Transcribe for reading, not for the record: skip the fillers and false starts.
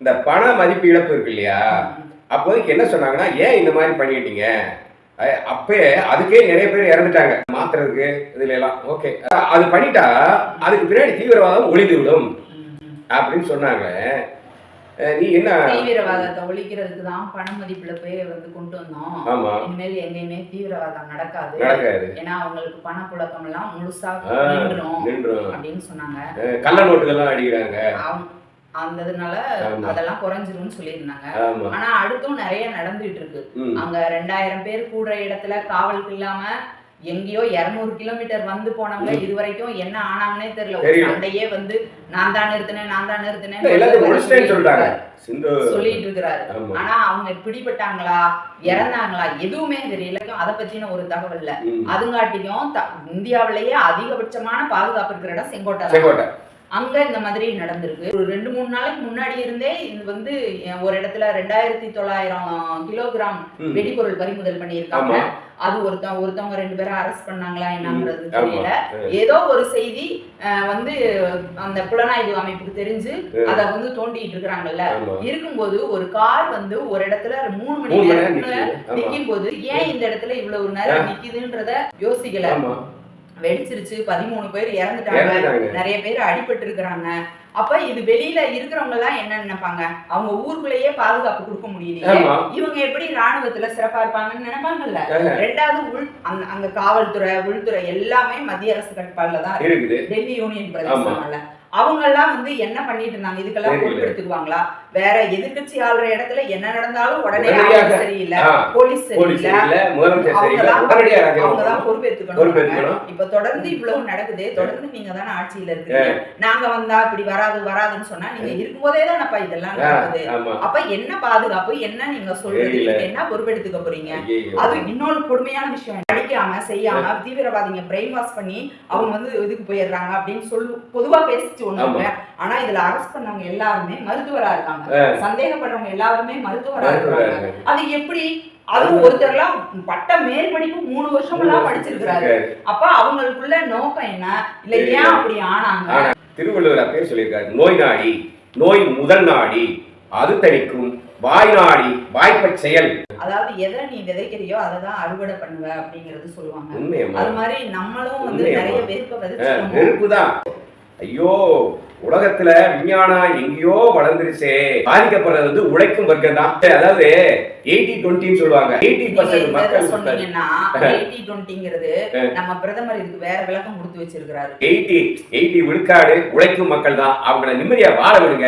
இந்த பண மதிப்பு இழப்பு இருக்கு இல்லையா, அப்போதைக்கு என்ன சொன்னாங்கன்னா, ஏன் இந்த மாதிரி பண்ணிட்டீங்க? அப்பே அதுக்கே நிறைய பேர் இறந்துட்டாங்க மாத்துறதுக்கு இதுல எல்லாம். ஓகே, அது பண்ணிட்டா அதுக்கு பின்னாடி தீவிரவாதம் ஒழிந்து விடும் அப்படின்னு சொன்னாங்க. நீ என்ன தீவிரவாதத்தை ஒழிக்கிறதுக்கு தான் பண மதிப்புல போய் கொண்டு வந்தோம். இனிமேல் எங்கேயுமே தீவிரவாதம் நடக்காது. ஏன்னா அவங்களுக்கு பணப்புழக்கம் எல்லாம் முழுசா நின்றும் அப்படின்னு சொன்னாங்க. கள்ள நோட்டுகள்லாம் அடிக்கிறாங்க. அந்ததுனால அதெல்லாம் குறைஞ்சிரும்னு சொல்லியிருந்தாங்க. ஆனா அடுத்தும் நிறைய நடந்துட்டு இருக்கு. அங்க 2000 பேர் கூடுற இடத்துல காவலுக்கு இல்லாம எங்கேயோ 200 கிலோமீட்டர் வந்து போனவங்க இதுவரைக்கும் என்ன ஆனாங்கன்னே தெரியல. சண்டையே நான் தான் நிறுத்தினேன் சொல்லிட்டு இருக்கிறாரு. ஆனா அவங்க பிடிபட்டாங்களா இறந்தாங்களா எதுவுமே தெரியல. அதை பத்தின ஒரு தகவல் இல்ல. அதுங்காட்டியும் இந்தியாவிலேயே அதிகபட்சமான பாதுகாப்பு இருக்கிற இடம் செங்கோட்டை. அங்க இந்த மாதிரி நடந்திருக்கு. ஒரு 2-3 நாளைக்கு முன்னாடி இருந்தே இது ஒரு இடத்துல 2900 கிலோகிராம் வெடிபொருள் பறிமுதல் பண்ணியிருக்காங்க. அது ஒருத்தவங்க 2 பேரை அரெஸ்ட் பண்ணாங்களா என்னங்கிறது தெரியல. ஏதோ ஒரு செய்தி அந்த புலனாய்வு அமைப்புக்கு தெரிஞ்சு அதை தோண்டிட்டு இருக்கிறாங்கல்ல. இருக்கும்போது ஒரு கார் ஒரு இடத்துல 3 மணி நேரம் நிக்கும் போது ஏன் இந்த இடத்துல இவ்வளவு நேரம் நிக்குதுன்றத யோசிக்கல. வெடிச்சிருச்சு, 13 பேர் இறந்துட்டாங்க, நிறைய பேர் அடிபட்டு இருக்கிறாங்க. அப்ப இது வெளியில இருக்கிறவங்க எல்லாம் என்ன நினைப்பாங்க? அவங்க ஊருக்குள்ளேயே பாதுகாப்பு கொடுக்க முடியலையே, இவங்க எப்படி ராணுவத்துல சிறப்பா இருப்பாங்கன்னு நினைப்பாங்கல்ல. ரெண்டாவது அங்க காவல்துறை உள்துறை எல்லாமே மத்திய அரசு கட்டுப்பாடுல தான் இருக்குது. டெல்லி யூனியன் பிரதேசம்ல அவங்க எல்லாம் என்ன பண்ணிட்டு இருந்தாங்க? இதுக்கெல்லாம் பொறுப்பெடுத்துக்குவாங்களா? வேற எதிர்கட்சி ஆளுற இடத்துல என்ன நடந்தாலும் உடனே சரியில்லை, போலீஸ் சரியில்லை, அவங்கதான் பொறுப்பேற்றுக்கணும். இப்ப தொடர்ந்து இவ்வளவு நடக்குது. தொடர்ந்து நீங்க தானே ஆட்சியில இருக்கீங்க. நாங்க வந்தா இப்படி வராதுன்னு சொன்னா நீங்க இருக்கும்போதே தானப்பா இதெல்லாம் நடக்குது. அப்ப என்ன பாதுகாப்பு, என்ன நீங்க சொல்றீங்க, என்ன பொறுப்பெடுத்துக்க போறீங்க? அது இன்னொரு கொடுமையான விஷயம். படிக்காம செய்யாம தீவிரவாதிங்க பிரெயின் வாஷ் பண்ணி அவங்க இதுக்கு போயிடுறாங்க அப்படின்னு பொதுவா பேசிச்சு ஒண்ணு. ஆனா இதுல அரெஸ்ட் பண்ணவங்க எல்லாருமே மருத்துவரா இருக்காங்க. சந்தேகப்படுறவங்க எல்லாருமே மருத்துவரா இருக்காங்க. அது எப்படி? அது ஒருத்தர்லாம் பட்ட மேல் படிப்பு 3 வருஷம் எல்லாம் படிச்சிருக்கிறாரு. அப்ப அவங்களுக்குள்ள நோக்கம் என்ன? இல்ல ஏன் அப்படி ஆனாங்க? திருவள்ளுவர் அப்பே சொல்லியிருக்காரு, நோய் நாடி நோய் முதல் நாடி அது தணிக்கும் வாய் நாடி வாய்ப்பை செயல். அதாவது எதை நீ விதைக்கிறியோ அதை தான் அறுவடை பண்ணுவ அப்படிங்கறது சொல்லுவாங்க. அது மாதிரி நம்மளும் நிறைய வெறுப்பு தான். ஐயோ, உலகத்துல விஞ்ஞானம் எங்கேயோ வளர்ந்துருச்சே. பாதிக்கப்படுறது உழைக்கும் வர்க்கம் தான். அதாவது 80-20 சொல்லுவாங்க. 80% மக்கள் சொன்னீங்கன்னா 80-20ங்கிறது நம்ம பிரதமர் இதுக்கு வேற விளக்கம் கொடுத்து வச்சிருக்காரு. 80 விழுக்காடு உழைக்கும் மக்கள் தான். அவங்கள நிம்மதியா வாழ விடுங்க.